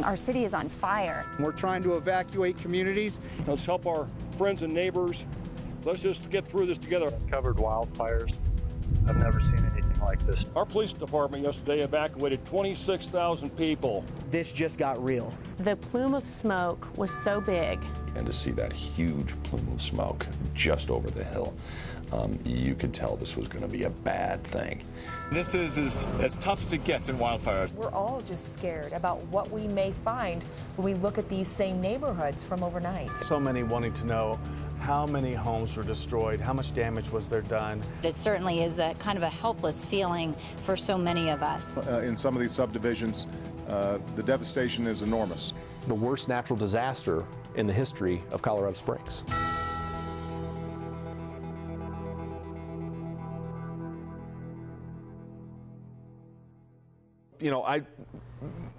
Our city is on fire. We're trying to evacuate communities. Let's help our friends and neighbors. Let's just get through this together. Covered wildfires. I've never seen anything like this. Our police department yesterday evacuated 26,000 people. This just got real. The plume of smoke was so big. And to see that huge plume of smoke just over the hill, you could tell this was going to be a bad thing. This is as tough as it gets in wildfires. We're all just scared about what we may find when we look at these same neighborhoods from overnight. So many wanting to know how many homes were destroyed, how much damage was there done. It certainly is a kind of a helpless feeling for so many of us. In some of these subdivisions, the devastation is enormous. The worst natural disaster in the history of Colorado Springs. You know, I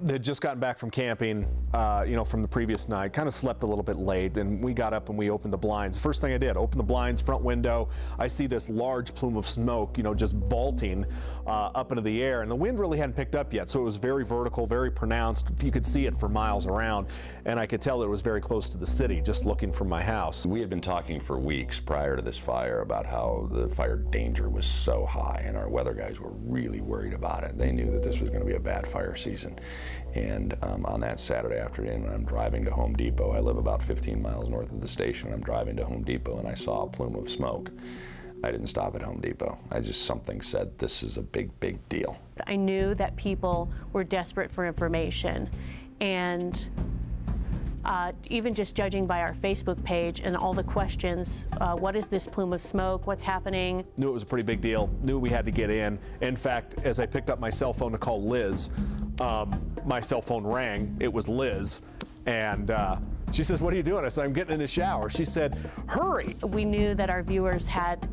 had just gotten back from camping, from the previous night, kind of slept a little bit late, and we got up and we opened the blinds. The first thing I did, open the blinds, front window, I see this large plume of smoke, just vaulting up into the air, and the wind really hadn't picked up yet, so it was very vertical, very pronounced. You could see it for miles around, and I could tell it was very close to the city, just looking from my house. We had been talking for weeks prior to this fire about how the fire danger was so high, and our weather guys were really worried about it. They knew that this was going to be a bad fire season. And on that Saturday afternoon, when I'm driving to Home Depot, I live about 15 miles north of the station. I'm driving to Home Depot and I saw a plume of smoke. I didn't stop at Home Depot. Something said, this is a big, big deal. I knew that people were desperate for information, and even just judging by our Facebook page and all the questions, what is this plume of smoke, what's happening? Knew it was a pretty big deal, knew we had to get in. In fact, as I picked up my cell phone to call Liz, my cell phone rang, it was Liz, and she says, what are you doing? I said, I'm getting in the shower. She said, hurry. We knew that our viewers had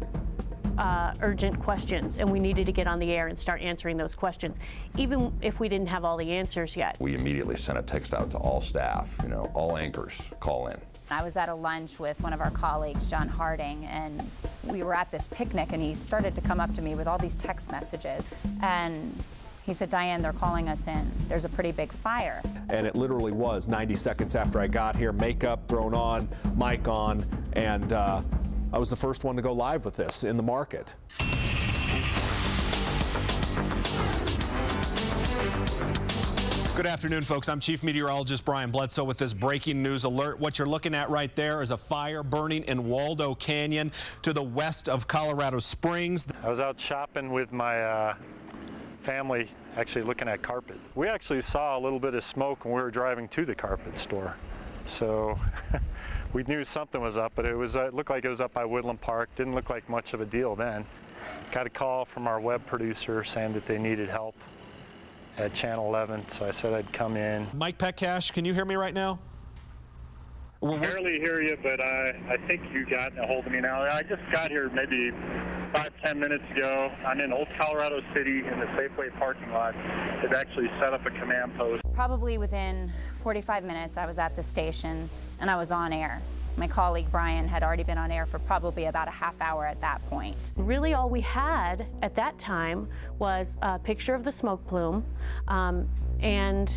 urgent questions, and we needed to get on the air and start answering those questions, even if we didn't have all the answers yet. We immediately sent a text out to all staff, all anchors, call in. I was at a lunch with one of our colleagues, John Harding, and we were at this picnic, and he started to come up to me with all these text messages. And he said, Diane, they're calling us in. There's a pretty big fire. And it literally was 90 seconds after I got here, makeup thrown on, mic on, and I was the first one to go live with this in the market. Good afternoon, folks. I'm Chief Meteorologist Brian Bledsoe with this breaking news alert. What you're looking at right there is a fire burning in Waldo Canyon to the west of Colorado Springs. I was out shopping with my family, actually looking at carpet. We actually saw a little bit of smoke when we were driving to the carpet store. So we knew something was up, but it looked like it was up by Woodland Park. Didn't look like much of a deal then. Got a call from our web producer saying that they needed help at Channel 11, so I said I'd come in. Mike Petcash, can you hear me right now? I barely hear you, but I think you got a hold of me now. I just got here maybe 5-10 minutes ago. I'm in Old Colorado City in the Safeway parking lot. They've actually set up a command post. Probably within 45 minutes, I was at the station and I was on air. My colleague Brian had already been on air for probably about a half hour at that point. Really all we had at that time was a picture of the smoke plume, and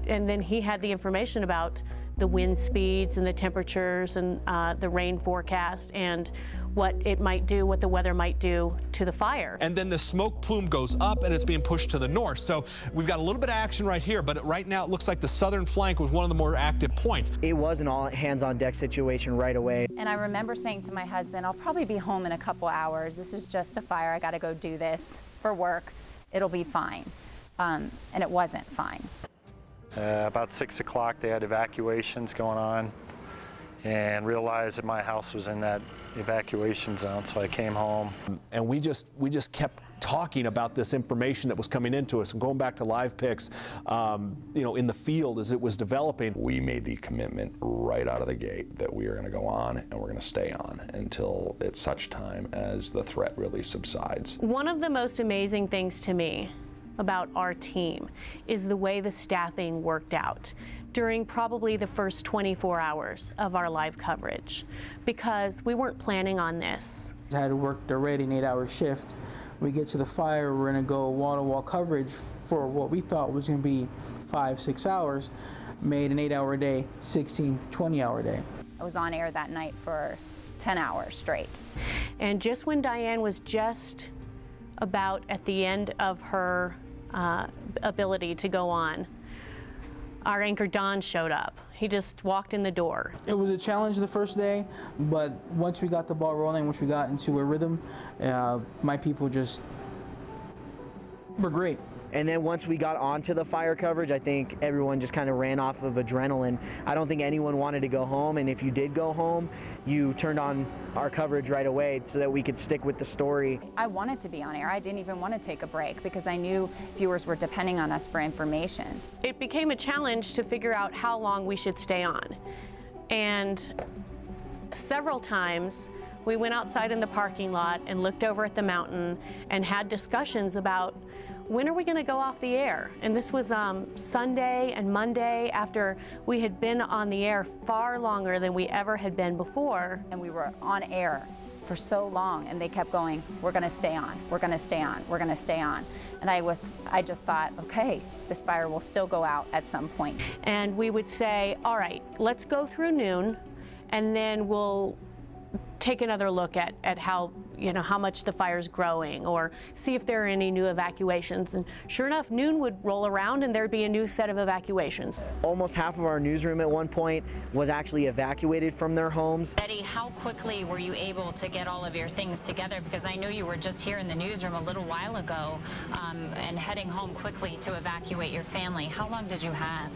then he had the information about the wind speeds and the temperatures and the rain forecast and what it might do, what the weather might do to the fire. And then the smoke plume goes up and it's being pushed to the north. So we've got a little bit of action right here, but right now it looks like the southern flank was one of the more active points. It was an all hands-on-deck situation right away. And I remember saying to my husband, I'll probably be home in a couple hours. This is just a fire. I got to go do this for work. It'll be fine. And it wasn't fine. About 6 o'clock, they had evacuations going on and realized that my house was in that evacuation zone, so I came home. And we just kept talking about this information that was coming into us and going back to live pics, in the field as it was developing. We made the commitment right out of the gate that we are going to go on and we're going to stay on until it's such time as the threat really subsides. One of the most amazing things to me about our team is the way the staffing worked out during probably the first 24 hours of our live coverage, because we weren't planning on this. I had worked already an 8-hour shift. We get to the fire, we're gonna go wall-to-wall coverage for what we thought was gonna be 5-6 hours. made an 8-hour day 16, 20-hour day. I was on air that night for 10 hours straight. And just when Diane was just about at the end of her ability to go on, our anchor Don showed up. He just walked in the door. It was a challenge the first day, but once we got the ball rolling, once we got into a rhythm, my people just were great. And then once we got onto the fire coverage, I think everyone just kind of ran off of adrenaline. I don't think anyone wanted to go home, and if you did go home, you turned on our coverage right away so that we could stick with the story. I wanted to be on air. I didn't even want to take a break because I knew viewers were depending on us for information. It became a challenge to figure out how long we should stay on. And several times we went outside in the parking lot and looked over at the mountain and had discussions about when are we going to go off the air? And this was Sunday and Monday after we had been on the air far longer than we ever had been before. And we were on air for so long, and they kept going, we're going to stay on, we're going to stay on, we're going to stay on. And I just thought, okay, this fire will still go out at some point. And we would say, all right, let's go through noon, and then we'll take another look at how much the fire's growing, or see if there are any new evacuations. And sure enough, noon would roll around and there'd be a new set of evacuations. Almost half of our newsroom at one point was actually evacuated from their homes. Betty, how quickly were you able to get all of your things together? Because I know you were just here in the newsroom a little while ago and heading home quickly to evacuate your family. How long did you have?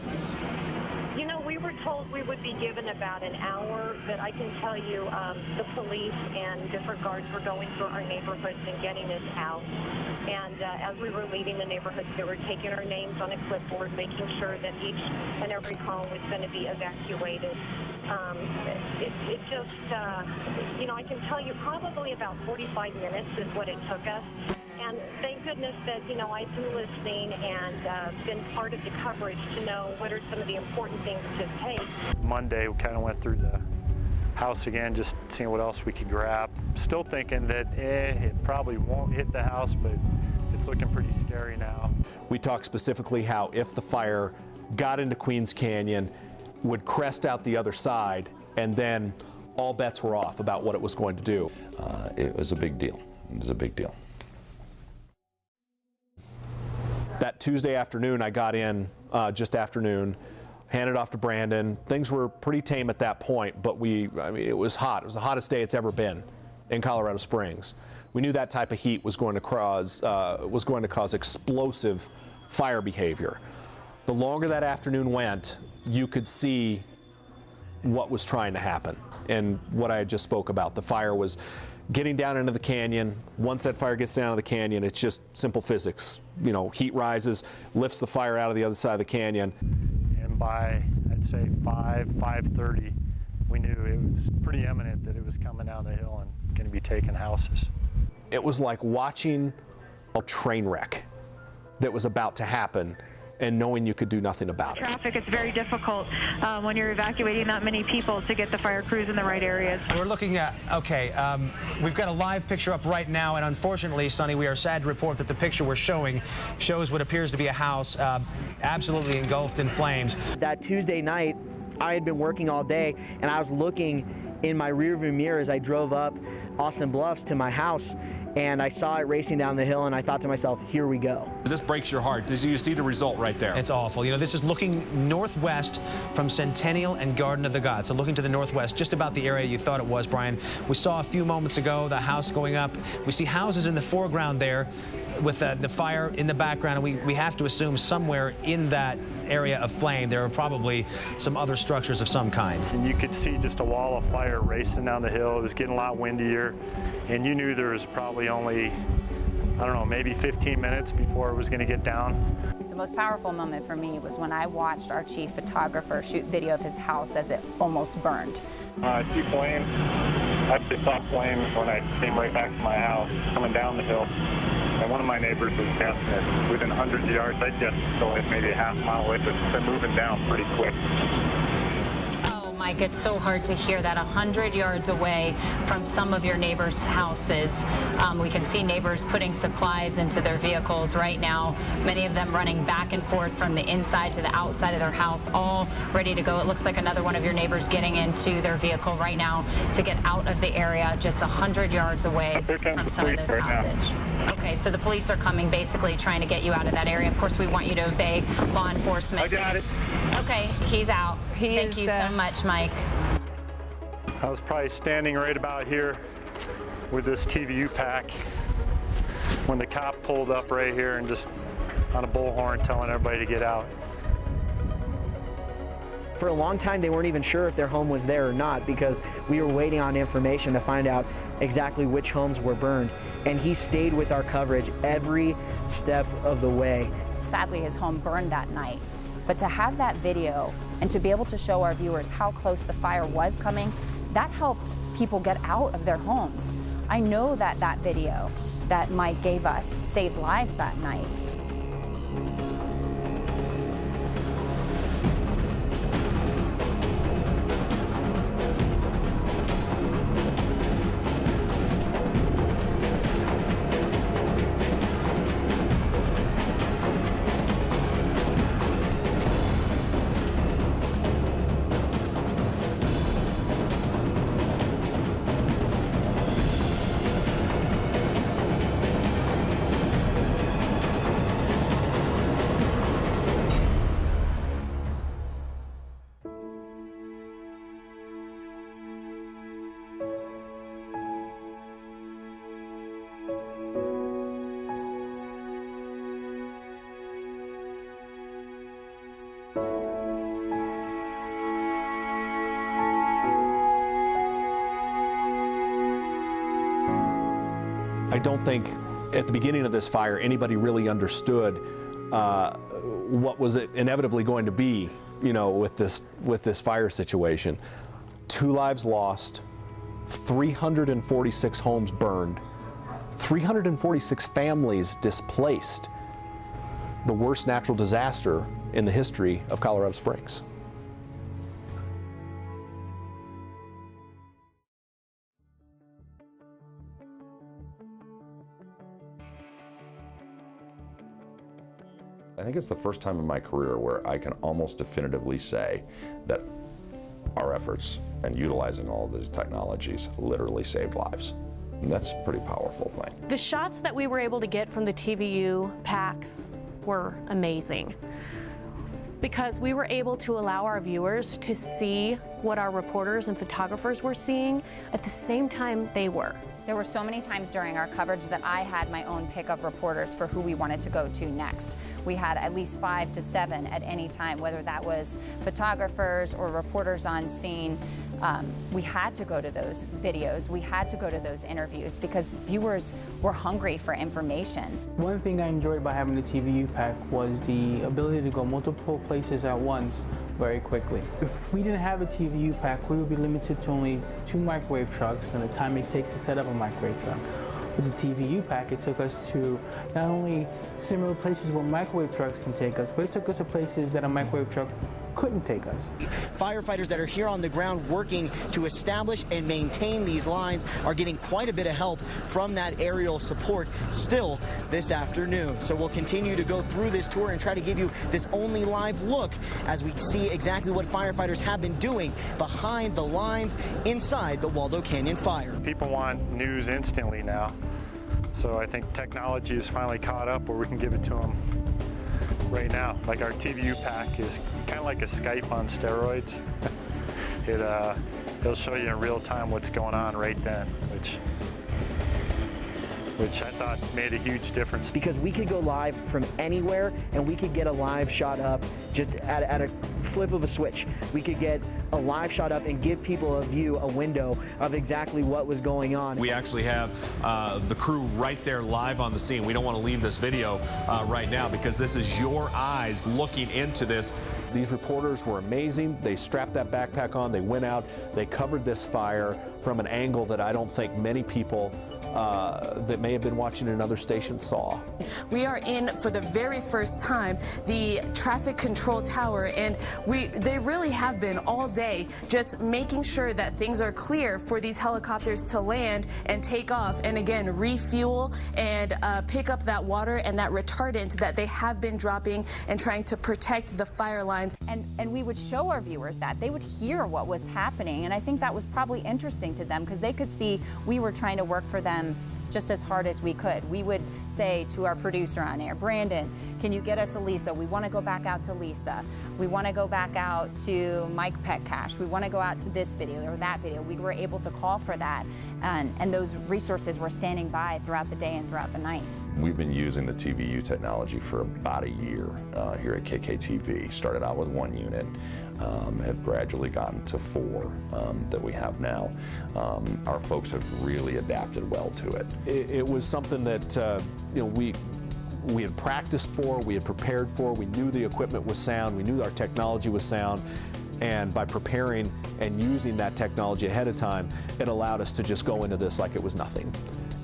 You know, we were told we would be given about an hour, but I can tell you the police and different guards were going through our neighborhoods and getting us out. And as we were leaving the neighborhoods, they were taking our names on a clipboard, making sure that each and every home was going to be evacuated. It just, I can tell you probably about 45 minutes is what it took us. And thank goodness that, I've been listening and been part of the coverage to know what are some of the important things to take. Monday, we kind of went through the house again, just seeing what else we could grab. Still thinking that it probably won't hit the house, but it's looking pretty scary now. We talked specifically how if the fire got into Queens Canyon, would crest out the other side, and then all bets were off about what it was going to do. It was a big deal. It was a big deal. That Tuesday afternoon, I got in just afternoon, handed off to Brandon. Things were pretty tame at that point, but it was hot. It was the hottest day it's ever been in Colorado Springs. We knew that type of heat was going to cause explosive fire behavior. The longer that afternoon went, you could see what was trying to happen and what I had just spoke about. The fire was getting down into the canyon. Once that fire gets down to the canyon, it's just simple physics. Heat rises, lifts the fire out of the other side of the canyon. And by, I'd say 5:30, we knew it was pretty imminent that it was coming down the hill and going to be taking houses. It was like watching a train wreck that was about to happen and knowing you could do nothing about it. Traffic is very difficult when you're evacuating that many people to get the fire crews in the right areas. We're looking at, we've got a live picture up right now, and unfortunately, Sonny, we are sad to report that the picture we're showing shows what appears to be a house absolutely engulfed in flames. That Tuesday night, I had been working all day, and I was looking in my rearview mirror as I drove up Austin Bluffs to my house, and I saw it racing down the hill, and I thought to myself, here we go. This breaks your heart. You see the result right there. It's awful. This is looking northwest from Centennial and Garden of the Gods. So looking to the northwest, just about the area you thought it was, Brian. We saw a few moments ago the house going up. We see houses in the foreground there with the fire in the background. We have to assume somewhere in that area of flame there are probably some other structures of some kind. And you could see just a wall of fire racing down the hill. It was getting a lot windier, and you knew there was probably only, I don't know, maybe 15 minutes before it was going to get down. The most powerful moment for me was when I watched our chief photographer shoot video of his house as it almost burned. I see flames. I actually saw flames when I came right back to my house coming down the hill. And one of my neighbors was down within hundreds of yards. I just go maybe a half mile away, but they're moving down pretty quick. Oh Mike, it's so hard to hear that 100 yards away from some of your neighbors' houses. We can see neighbors putting supplies into their vehicles right now, many of them running back and forth from the inside to the outside of their house, all ready to go. It looks like another one of your neighbors getting into their vehicle right now to get out of the area just 100 yards away from some of those houses. Okay, so the police are coming, basically trying to get you out of that area. Of course, we want you to obey law enforcement. I got it. Okay, he's out. Thank you so much, Mike. I was probably standing right about here with this TVU pack when the cop pulled up right here and just on a bullhorn telling everybody to get out. For a long time, they weren't even sure if their home was there or not because we were waiting on information to find out exactly which homes were burned. And he stayed with our coverage every step of the way. Sadly, his home burned that night. But to have that video and to be able to show our viewers how close the fire was coming, that helped people get out of their homes. I know that that video that Mike gave us saved lives that night. I don't think at the beginning of this fire anybody really understood what was it inevitably going to be, you know, with this fire situation. 2 lives lost, 346 homes burned, 346 families displaced. The worst natural disaster in the history of Colorado Springs. I think it's the first time in my career where I can almost definitively say that our efforts and utilizing all of these technologies literally saved lives. And that's a pretty powerful thing. The shots that we were able to get from the TVU packs were amazing because we were able to allow our viewers to see what our reporters and photographers were seeing at the same time they were. There were so many times during our coverage that I had my own pick of reporters for who we wanted to go to next. We had at least 5 to 7 at any time, whether that was photographers or reporters on scene. We had to go to those videos. We had to go to those interviews because viewers were hungry for information. One thing I enjoyed about having the TVU pack was the ability to go multiple places at once very quickly. If we didn't have a TVU pack, we would be limited to only 2 microwave trucks and the time it takes to set up a microwave truck. With the TVU pack, it took us to not only similar places where microwave trucks can take us, but it took us to places that a microwave truck couldn't take us. Firefighters that are here on the ground working to establish and maintain these lines are getting quite a bit of help from that aerial support still this afternoon. So we'll continue to go through this tour and try to give you this only live look as we see exactly what firefighters have been doing behind the lines inside the Waldo Canyon fire. People want news instantly now. So I think technology has finally caught up where we can give it to them right now. Like our TVU pack is kind of like a Skype on steroids. It'll show you in real time what's going on right then, which I thought made a huge difference. Because we could go live from anywhere and we could get a live shot up just at a flip of a switch. We could get a live shot up and give people a window of exactly what was going on. We actually have the crew right there live on the scene. We don't want to leave this video right now because this is your eyes looking into this. These reporters were amazing. They strapped that backpack on, they went out, they covered this fire from an angle that I don't think many people that may have been watching another station saw. We are in, for the very first time, the traffic control tower, and they really have been all day just making sure that things are clear for these helicopters to land and take off, and again, refuel and pick up that water and that retardant that they have been dropping and trying to protect the fire lines. And we would show our viewers that. They would hear what was happening, and I think that was probably interesting to them because they could see we were trying to work for them just as hard as we could. We would say to our producer on air, Brandon, can you get us a Lisa? We want to go back out to Lisa. We want to go back out to Mike Petcash. We want to go out to this video or that video. We were able to call for that, and those resources were standing by throughout the day and throughout the night. We've been using the TVU technology for about a year here at KKTV. Started out with 1 unit, have gradually gotten to 4 that we have now. Our folks have really adapted well to it. It was something that we had practiced for, we had prepared for, we knew the equipment was sound, we knew our technology was sound, and by preparing and using that technology ahead of time, it allowed us to just go into this like it was nothing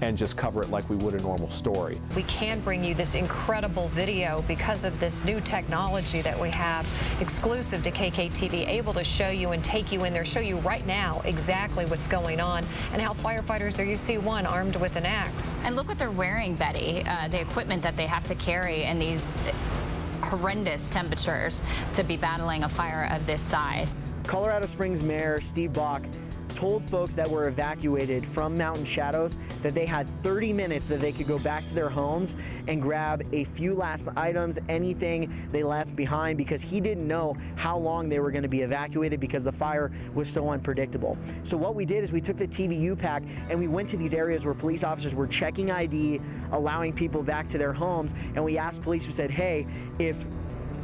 and just cover it like we would a normal story. We can bring you this incredible video because of this new technology that we have exclusive to KKTV, able to show you and take you in there, show you right now exactly what's going on and how firefighters, there you see one armed with an axe. And look what they're wearing, Betty, the equipment that they have to carry in these horrendous temperatures to be battling a fire of this size. Colorado Springs Mayor Steve Bach told folks that were evacuated from Mountain Shadows that they had 30 minutes that they could go back to their homes and grab a few last items, anything they left behind, because he didn't know how long they were going to be evacuated because the fire was so unpredictable. So what we did is we took the TVU pack and we went to these areas where police officers were checking ID, allowing people back to their homes, and we asked police, we said, hey, if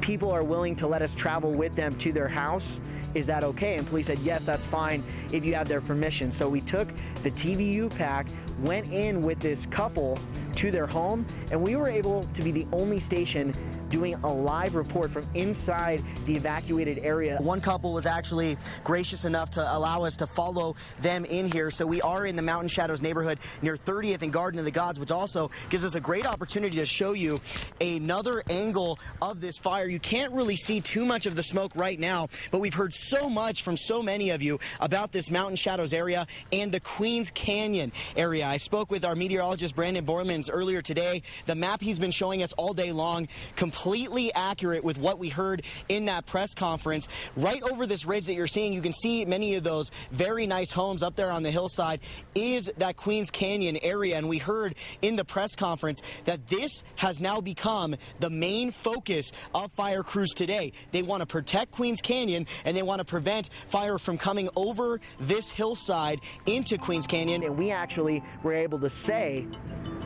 people are willing to let us travel with them to their house, is that okay? And police said, yes, that's fine if you have their permission. So we took the TVU pack, went in with this couple to their home, and we were able to be the only station doing a live report from inside the evacuated area. One couple was actually gracious enough to allow us to follow them in here. So we are in the Mountain Shadows neighborhood near 30th and Garden of the Gods, which also gives us a great opportunity to show you another angle of this fire. You can't really see too much of the smoke right now, but we've heard so much from so many of you about this Mountain Shadows area and the Queens Canyon area. I spoke with our meteorologist Brandon Bormans earlier today. The map he's been showing us all day long, completely accurate with what we heard in that press conference. Right over this ridge that you're seeing, you can see many of those very nice homes up there on the hillside is that Queens Canyon area. And we heard in the press conference that this has now become the main focus of fire crews today. They want to protect Queens Canyon and they want to prevent fire from coming over this hillside into Queens Canyon. And we actually were able to say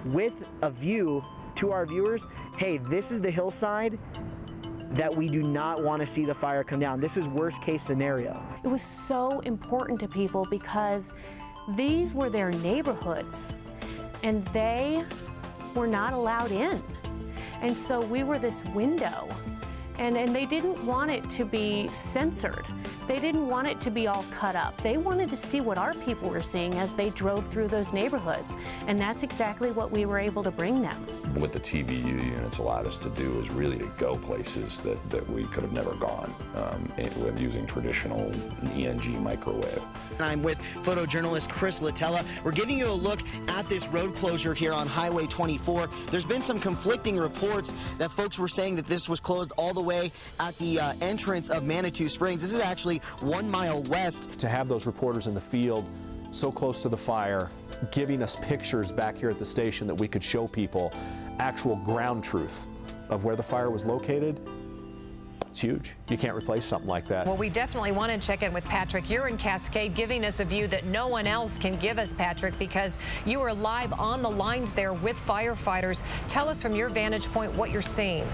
with a view to our viewers, hey, this is the hillside that we do not want to see the fire come down. This is worst case scenario. It was so important to people because these were their neighborhoods and they were not allowed in. And so we were this window, and they didn't want it to be censored. They didn't want it to be all cut up. They wanted to see what our people were seeing as they drove through those neighborhoods. And that's exactly what we were able to bring them. What the TVU units allowed us to do is really to go places that we could have never gone with using traditional ENG microwave. I'm with photojournalist Chris Latella. We're giving you a look at this road closure here on Highway 24. There's been some conflicting reports that folks were saying that this was closed all the way at the entrance of Manitou Springs. This is actually 1 mile west. To have those reporters in the field so close to the fire, giving us pictures back here at the station that we could show people actual ground truth of where the fire was located, it's huge. You can't replace something like that. Well, we definitely want to check in with Patrick. You're in Cascade, giving us a view that no one else can give us, Patrick, because you are live on the lines there with firefighters. Tell us from your vantage point what you're seeing.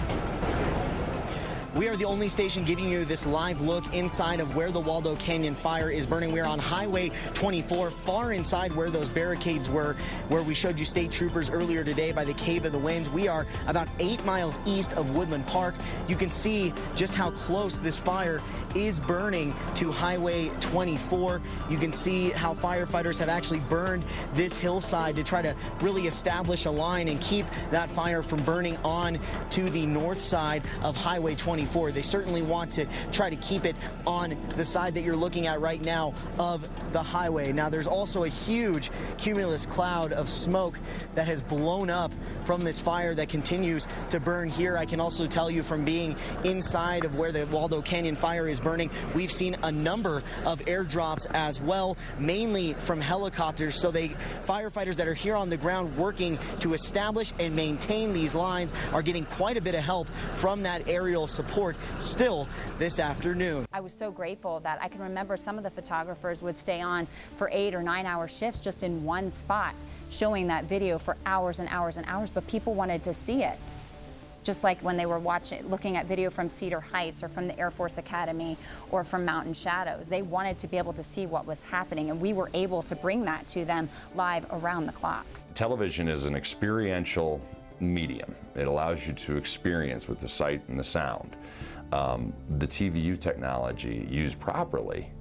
We are the only station giving you this live look inside of where the Waldo Canyon fire is burning. We're on Highway 24, far inside where those barricades were, where we showed you state troopers earlier today by the Cave of the Winds. We are about 8 miles east of Woodland Park. You can see just how close this fire is burning to Highway 24. You can see how firefighters have actually burned this hillside to try to really establish a line and keep that fire from burning on to the north side of Highway 24. They certainly want to try to keep it on the side that you're looking at right now of the highway. Now, there's also a huge cumulus cloud of smoke that has blown up from this fire that continues to burn here. I can also tell you from being inside of where the Waldo Canyon fire is burning, we've seen a number of airdrops as well, mainly from helicopters. So firefighters that are here on the ground working to establish and maintain these lines are getting quite a bit of help from that aerial support still this afternoon. I was so grateful that I can remember some of the photographers would stay on for 8 or 9 hour shifts just in one spot, showing that video for hours and hours and hours, but people wanted to see it. Just like when they were looking at video from Cedar Heights or from the Air Force Academy or from Mountain Shadows. They wanted to be able to see what was happening, and we were able to bring that to them live around the clock. Television is an experiential medium. It allows you to experience with the sight and the sound. The TVU technology, used properly,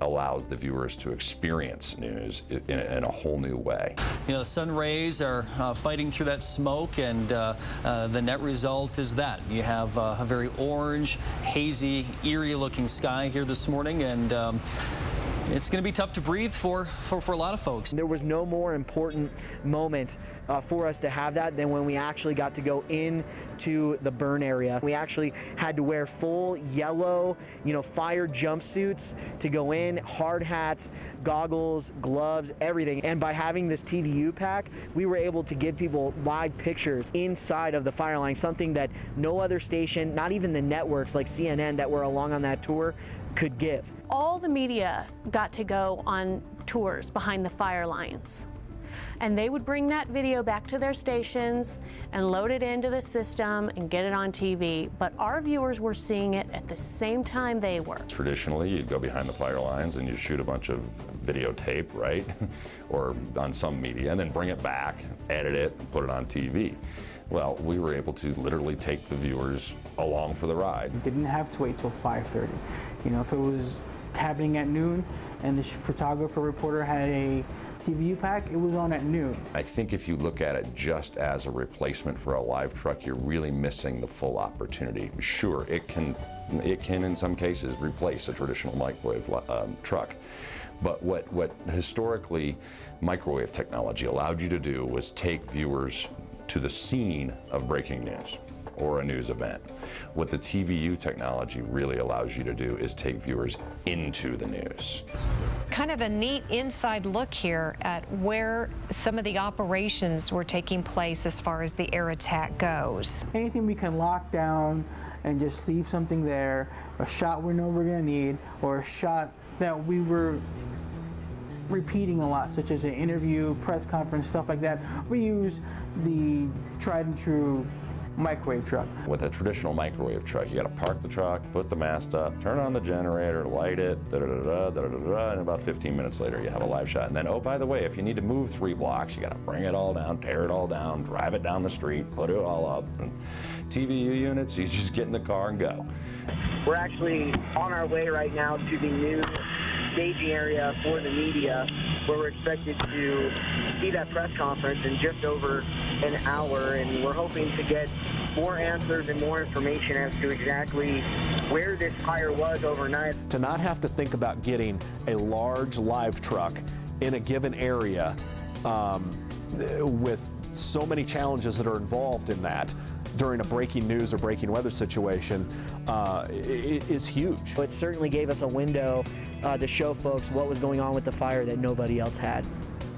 allows the viewers to experience news in a whole new way. You know, the sun rays are fighting through that smoke, and the net result is that you have a very orange, hazy, eerie-looking sky here this morning, and it's going to be tough to breathe for a lot of folks. There was no more important moment for us to have that than when we actually got to go into the burn area. We actually had to wear full yellow, fire jumpsuits to go in, hard hats, goggles, gloves, everything. And by having this TVU pack, we were able to give people live pictures inside of the fire line, something that no other station, not even the networks like CNN that were along on that tour, could give. All the media got to go on tours behind the fire lines. And they would bring that video back to their stations and load it into the system and get it on TV. But our viewers were seeing it at the same time they were. Traditionally, you'd go behind the fire lines and you shoot a bunch of videotape, right? Or on some media, and then bring it back, edit it, and put it on TV. Well, we were able to literally take the viewers along for the ride. You didn't have to wait till 5:30. If it was happening at noon and the photographer reporter had a TVU pack, it was on at noon. I think if you look at it just as a replacement for a live truck, you're really missing the full opportunity. Sure, it can in some cases replace a traditional microwave truck. But what historically microwave technology allowed you to do was take viewers to the scene of breaking news or a news event. What the TVU technology really allows you to do is take viewers into the news. Kind of a neat inside look here at where some of the operations were taking place as far as the air attack goes. Anything we can lock down and just leave something there, a shot we know we're gonna need, or a shot that we were repeating a lot, such as an interview, press conference, stuff like that. We use the tried and true microwave truck. With a traditional microwave truck, you got to park the truck, put the mast up, turn on the generator, light it, and about 15 minutes later you have a live shot. And then, oh, by the way, if you need to move 3 blocks, you got to bring it all down, tear it all down, drive it down the street, put it all up. And TVU units, you just get in the car and go. We're actually on our way right now to the new staging area for the media, where we're expected to see that press conference in just over an hour, and we're hoping to get more answers and more information as to exactly where this fire was overnight. To not have to think about getting a large live truck in a given area with so many challenges that are involved in that during a breaking news or breaking weather situation is huge. It certainly gave us a window to show folks what was going on with the fire that nobody else had.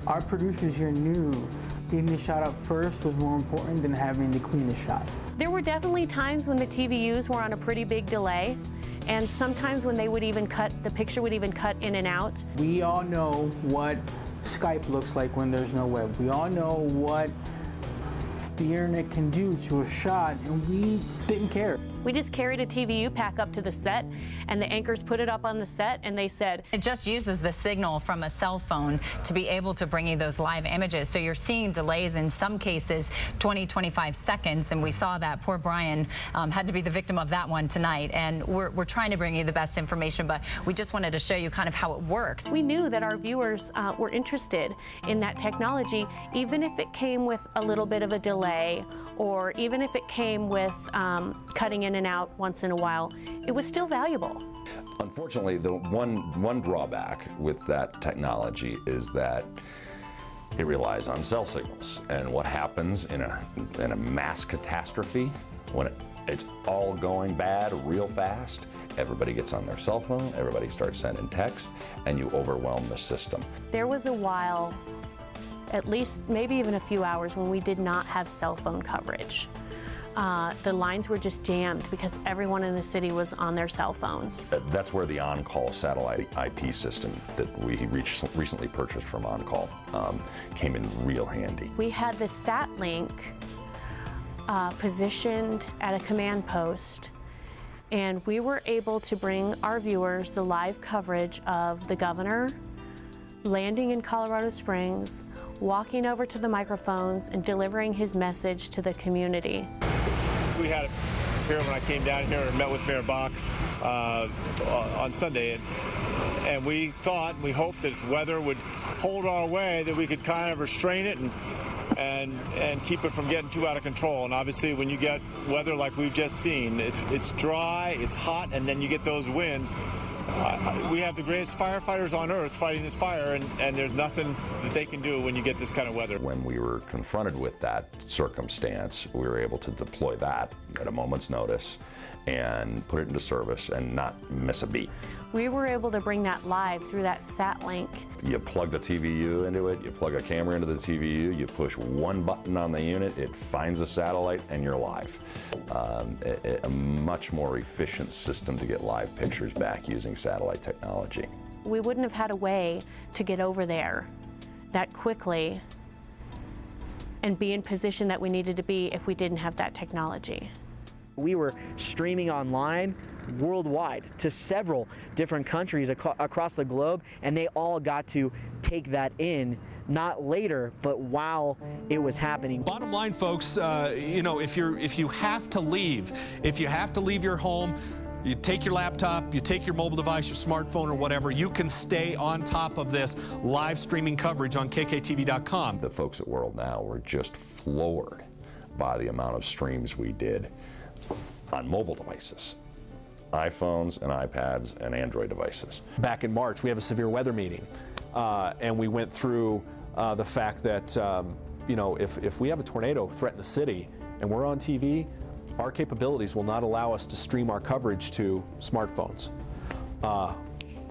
Our producers here knew getting the shot up first was more important than having the cleanest shot. There were definitely times when the TVUs were on a pretty big delay, and sometimes when they would even the picture would even cut in and out. We all know what Skype looks like when there's no web. We all know what the internet can do to a shot, and we didn't care. We just carried a TVU pack up to the set, and the anchors put it up on the set, and they said, it just uses the signal from a cell phone to be able to bring you those live images. So you're seeing delays in some cases 20, 25 seconds, and we saw that. Poor Brian had to be the victim of that one tonight, and we're trying to bring you the best information, but we just wanted to show you kind of how it works. We knew that our viewers were interested in that technology, even if it came with a little bit of a delay, or even if it came with cutting in and out once in a while, it was still valuable. Unfortunately, the one drawback with that technology is that it relies on cell signals. And what happens in a mass catastrophe, when it's all going bad real fast, everybody gets on their cell phone, everybody starts sending text, and you overwhelm the system. There was a while, at least maybe even a few hours, when we did not have cell phone coverage. The lines were just jammed because everyone in the city was on their cell phones. That's where the OnCall satellite IP system that we recently purchased from OnCall came in real handy. We had the SatLink positioned at a command post, and we were able to bring our viewers the live coverage of the governor landing in Colorado Springs, walking over to the microphones and delivering his message to the community. We had it here when I came down here and met with Mayor Bach on Sunday, and we thought and we hoped that if weather would hold our way, that we could kind of restrain it and keep it from getting too out of control. And obviously, when you get weather like we've just seen, it's dry, it's hot, and then you get those winds. We have the greatest firefighters on earth fighting this fire, and there's nothing that they can do when you get this kind of weather. When we were confronted with that circumstance, we were able to deploy that at a moment's notice and put it into service and not miss a beat. We were able to bring that live through that SatLink. You plug the TVU into it, you plug a camera into the TVU, you push one button on the unit, it finds a satellite, and you're live. A much more efficient system to get live pictures back using satellite technology. We wouldn't have had a way to get over there that quickly and be in position that we needed to be if we didn't have that technology. We were streaming online worldwide to several different countries across the globe, and they all got to take that in, not later, but while it was happening. Bottom line, folks, you know, if you have to leave your home, you take your laptop, you take your mobile device, your smartphone or whatever, you can stay on top of this live streaming coverage on KKTV.com. The folks at World Now were just floored by the amount of streams we did on mobile devices, iPhones and iPads and Android devices. Back in March, we have a severe weather meeting, and we went through the fact that you know, if we have a tornado threaten the city and we're on TV, our capabilities will not allow us to stream our coverage to smartphones.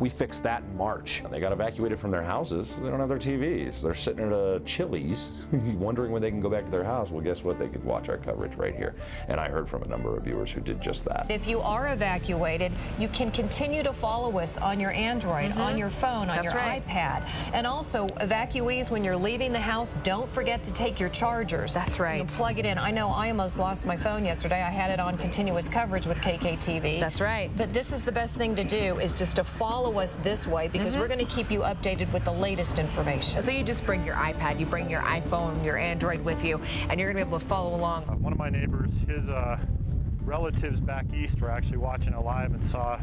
We fixed that in March. They got evacuated from their houses. They don't have their TVs. They're sitting at a Chili's wondering when they can go back to their house. Well, guess what? They could watch our coverage right here. And I heard from a number of viewers who did just that. If you are evacuated, you can continue to follow us on your Android, on your phone, on your iPad. And also, evacuees, when you're leaving the house, don't forget to take your chargers. That's right. You plug it in. I know I almost lost my phone yesterday. I had it on continuous coverage with KKTV. That's right. But this is the best thing to do, is just to follow us this way, because we're going to keep you updated with the latest information. So you just bring your iPad, you bring your iPhone, your Android with you, and you're going to be able to follow along. One of my neighbors, his relatives back east were actually watching it live and saw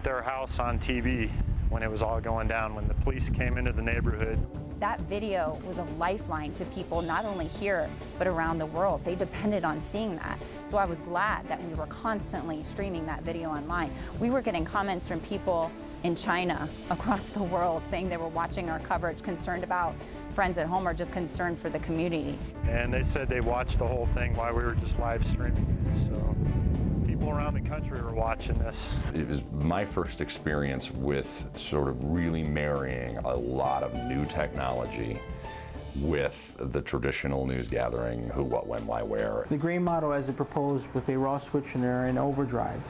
their house on TV when it was all going down, when the police came into the neighborhood. That video was a lifeline to people not only here, but around the world. They depended on seeing that. So I was glad that we were constantly streaming that video online. We were getting comments from people in China, across the world, saying they were watching our coverage, concerned about friends at home or just concerned for the community. And they said they watched the whole thing while we were just live streaming. So people around the country were watching this. It was my first experience with sort of really marrying a lot of new technology with the traditional news gathering, who, what, when, why, where. The gray model as it proposed with a raw switch in there and overdrive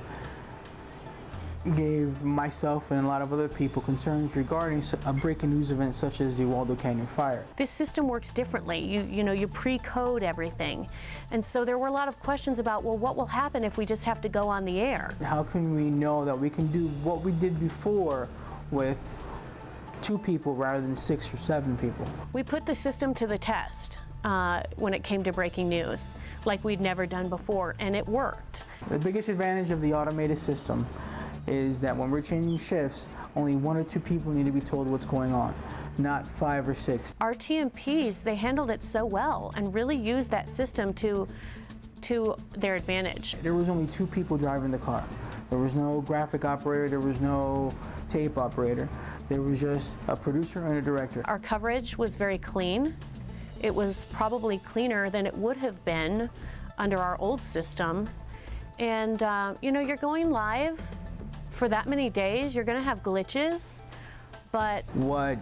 gave myself and a lot of other people concerns regarding a breaking news event such as the Waldo Canyon fire. This system works differently. You pre-code everything. And so there were a lot of questions about, well, what will happen if we just have to go on the air? How can we know that we can do what we did before with 2 people rather than 6 or 7 people? We put the system to the test when it came to breaking news, like we'd never done before, and it worked. The biggest advantage of the automated system is that when we're changing shifts, only 1 or 2 people need to be told what's going on, not 5 or 6. Our TMPs, they handled it so well and really used that system to their advantage. There was only 2 people driving the car. There was no graphic operator, there was no tape operator. There was just a producer and a director. Our coverage was very clean. It was probably cleaner than it would have been under our old system. And you're going live for that many days, you're gonna have glitches, but what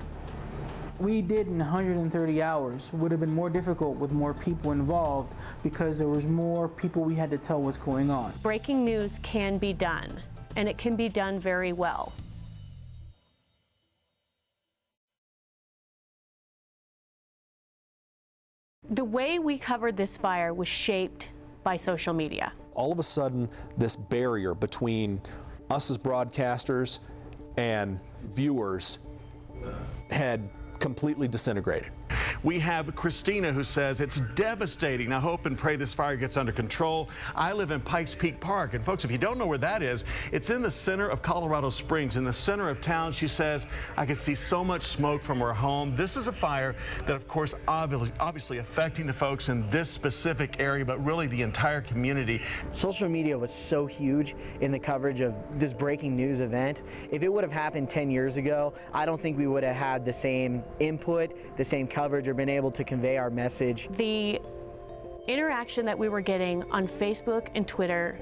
we did in 130 hours would have been more difficult with more people involved because there was more people we had to tell what's going on. Breaking news can be done, and it can be done very well. The way we covered this fire was shaped by social media. All of a sudden, this barrier between us as broadcasters and viewers had completely disintegrated. We have Christina who says it's devastating. I hope and pray this fire gets under control. I live in Pikes Peak Park, and folks, if you don't know where that is, it's in the center of Colorado Springs, in the center of town. She says, I can see so much smoke from her home. This is a fire that, of course, obviously affecting the folks in this specific area, but really the entire community. Social media was so huge in the coverage of this breaking news event. If it would have happened 10 years ago, I don't think we would have had the same input, the same coverage, or been able to convey our message. The interaction that we were getting on Facebook and Twitter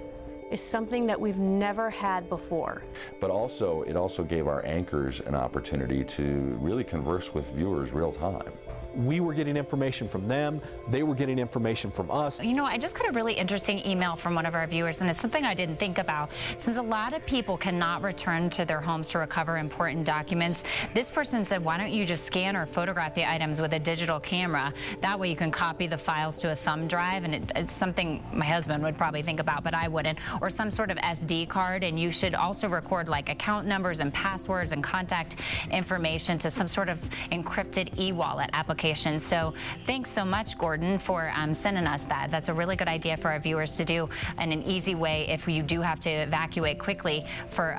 is something that we've never had before. But also, it also gave our anchors an opportunity to really converse with viewers real time. We were getting information from them, they were getting information from us. You know, I just got a really interesting email from one of our viewers, and it's something I didn't think about. Since a lot of people cannot return to their homes to recover important documents, this person said, why don't you just scan or photograph the items with a digital camera? That way you can copy the files to a thumb drive, and it's something my husband would probably think about, but I wouldn't. Or some sort of SD card, and you should also record like account numbers and passwords and contact information to some sort of encrypted e-wallet application. So thanks so much, Gordon, for sending us that. That's a really good idea for our viewers to do, and an easy way if you do have to evacuate quickly for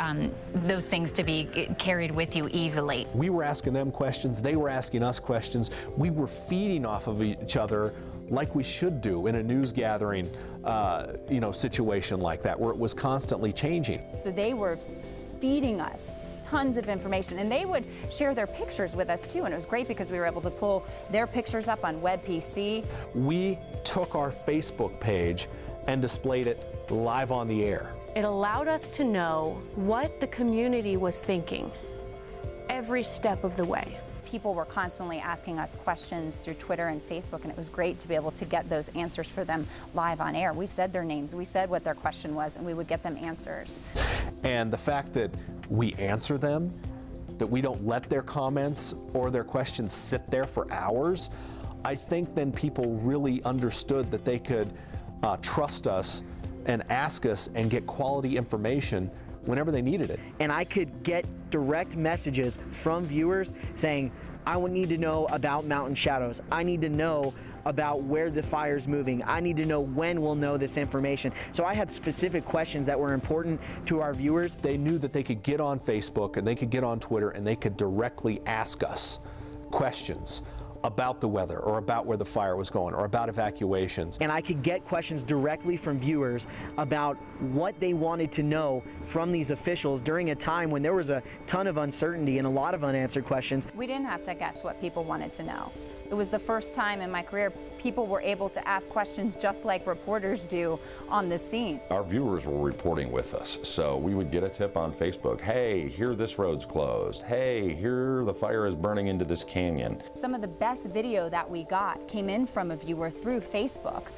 those things to be carried with you easily. We were asking them questions, they were asking us questions. We were feeding off of each other like we should do in a news gathering situation like that, where it was constantly changing. So they were feeding us tons of information, and they would share their pictures with us too, and it was great because we were able to pull their pictures up on WebPC. We took our Facebook page and displayed it live on the air. It allowed us to know what the community was thinking every step of the way. People were constantly asking us questions through Twitter and Facebook, and it was great to be able to get those answers for them live on air. We said their names, we said what their question was, and we would get them answers. And the fact that we answer them, that we don't let their comments or their questions sit there for hours, I think then people really understood that they could trust us and ask us and get quality information whenever they needed it. And I could get direct messages from viewers saying, I would need to know about mountain shadows. I need to know about where the fire's moving. I need to know when we'll know this information. So I had specific questions that were important to our viewers. They knew that they could get on Facebook and they could get on Twitter and they could directly ask us questions about the weather or about where the fire was going or about evacuations. And I could get questions directly from viewers about what they wanted to know from these officials during a time when there was a ton of uncertainty and a lot of unanswered questions. We didn't have to guess what people wanted to know. It was the first time in my career people were able to ask questions just like reporters do on the scene. Our viewers were reporting with us, so we would get a tip on Facebook. Hey, here this road's closed. Hey, here the fire is burning into this canyon. Some of the best video that we got came in from a viewer through Facebook,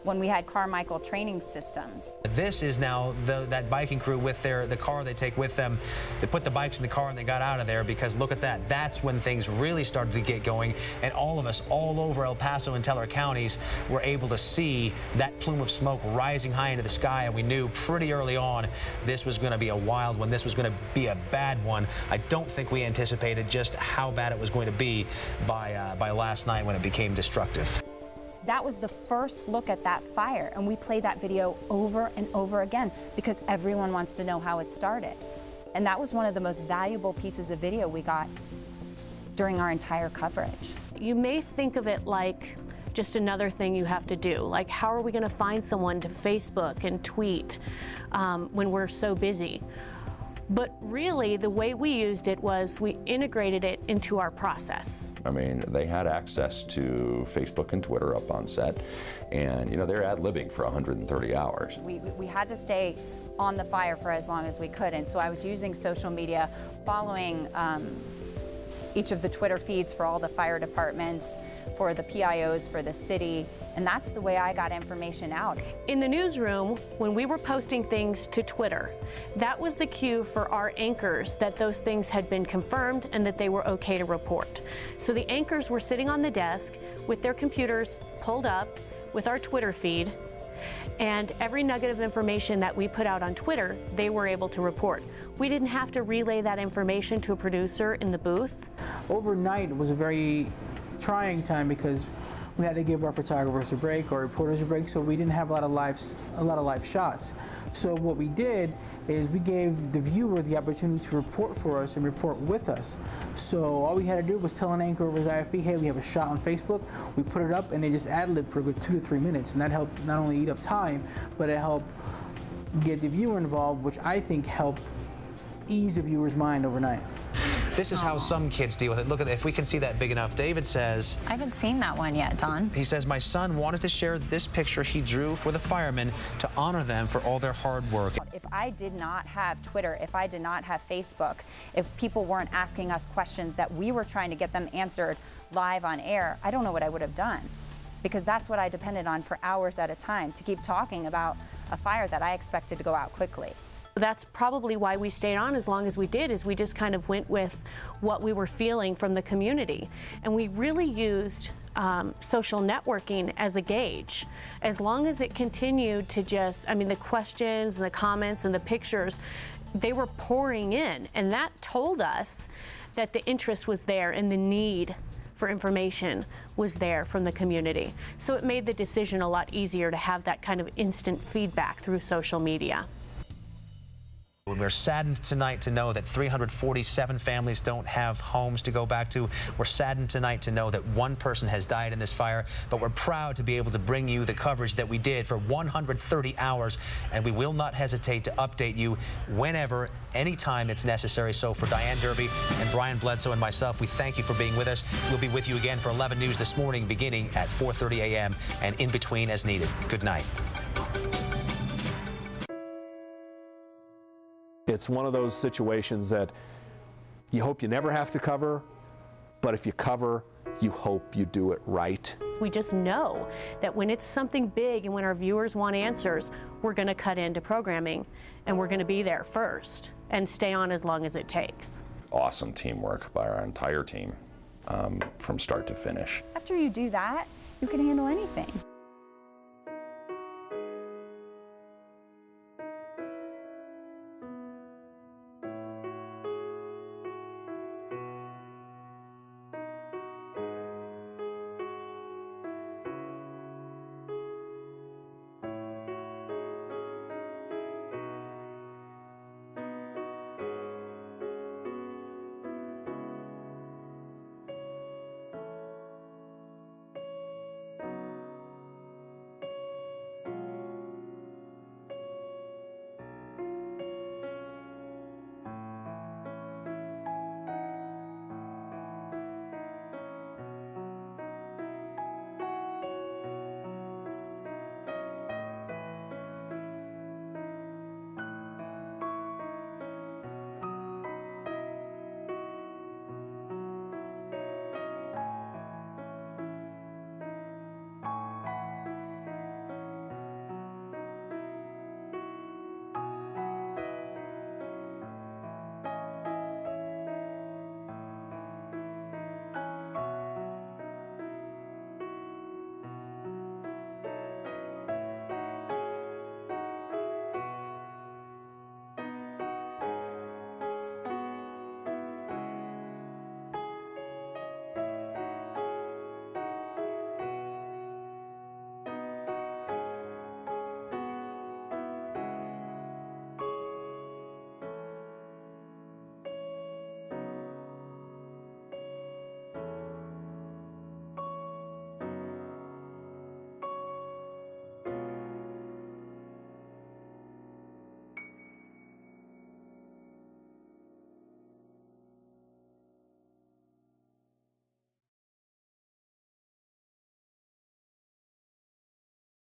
when we had Carmichael Training Systems. This is now that biking crew with the car they take with them. They put the bikes in the car and they got out of there, because look at that. That's when things really started to get going, and all of us all over El Paso and Teller counties were able to see that plume of smoke rising high into the sky, and we knew pretty early on this was going to be a wild one. This was going to be a bad one. I don't think we anticipated just how bad it was going to be by last night when it became destructive. That was the first look at that fire, and we played that video over and over again because everyone wants to know how it started. And that was one of the most valuable pieces of video we got during our entire coverage. You may think of it like just another thing you have to do, like how are we going to find someone to Facebook and tweet when we're so busy? But really, the way we used it was we integrated it into our process. I mean, they had access to Facebook and Twitter up on set, and you know, they're ad-libbing for 130 hours. We had to stay on the fire for as long as we could, and so I was using social media, following each of the Twitter feeds for all the fire departments, for the PIOs, for the city, and that's the way I got information out. In the newsroom, when we were posting things to Twitter, that was the cue for our anchors that those things had been confirmed and that they were okay to report. So the anchors were sitting on the desk with their computers pulled up with our Twitter feed, and every nugget of information that we put out on Twitter, they were able to report. We didn't have to relay that information to a producer in the booth. Overnight was a very trying time because we had to give our photographers a break, our reporters a break, so we didn't have a lot of live shots. So what we did is we gave the viewer the opportunity to report for us and report with us. So all we had to do was tell an anchor over at IFB, hey, we have a shot on Facebook. We put it up and they just ad-libbed for a good 2 to 3 minutes, and that helped not only eat up time, but it helped get the viewer involved, which I think helped ease the viewer's mind overnight. This is how some kids deal with it. Look at it, if we can see that big enough. David says, I haven't seen that one yet, Don. He says, my son wanted to share this picture he drew for the firemen to honor them for all their hard work. If I did not have Twitter, if I did not have Facebook, if people weren't asking us questions that we were trying to get them answered live on air, I don't know what I would have done. Because that's what I depended on for hours at a time, to keep talking about a fire that I expected to go out quickly. That's probably why we stayed on as long as we did, is we just kind of went with what we were feeling from the community. And we really used social networking as a gauge. As long as it continued to just, I mean, the questions and the comments and the pictures, they were pouring in. And that told us that the interest was there and the need for information was there from the community. So it made the decision a lot easier to have that kind of instant feedback through social media. We're saddened tonight to know that 347 families don't have homes to go back to. We're saddened tonight to know that one person has died in this fire, but we're proud to be able to bring you the coverage that we did for 130 hours, and we will not hesitate to update you whenever, anytime it's necessary. So for Diane Derby and Brian Bledsoe and myself, we thank you for being with us. We'll be with you again for 11 News this morning, beginning at 4:30 a.m. and in between as needed. Good night. It's one of those situations that you hope you never have to cover, but if you cover, you hope you do it right. We just know that when it's something big and when our viewers want answers, we're going to cut into programming and we're going to be there first and stay on as long as it takes. Awesome teamwork by our entire team from start to finish. After you do that, you can handle anything.